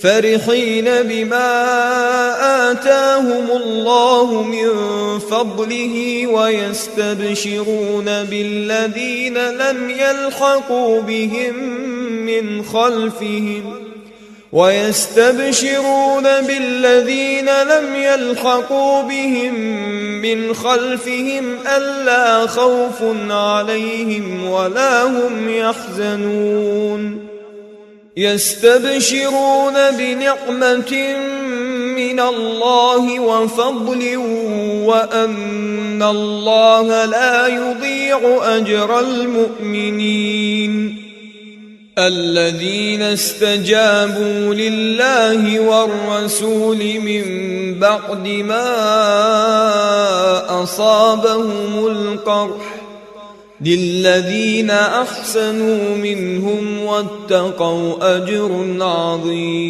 فرحين بما آتاهم الله من فضله ويستبشرون بالذين لم يلحقوا بهم من خلفهم ألا خوف عليهم ولا هم يحزنون يستبشرون بنعمة من الله وفضل وأن الله لا يضيع أجر المؤمنين الذين استجابوا لله والرسول من بعد ما أصابهم القرح للذين أحسنوا منهم واتقوا أجر عظيم.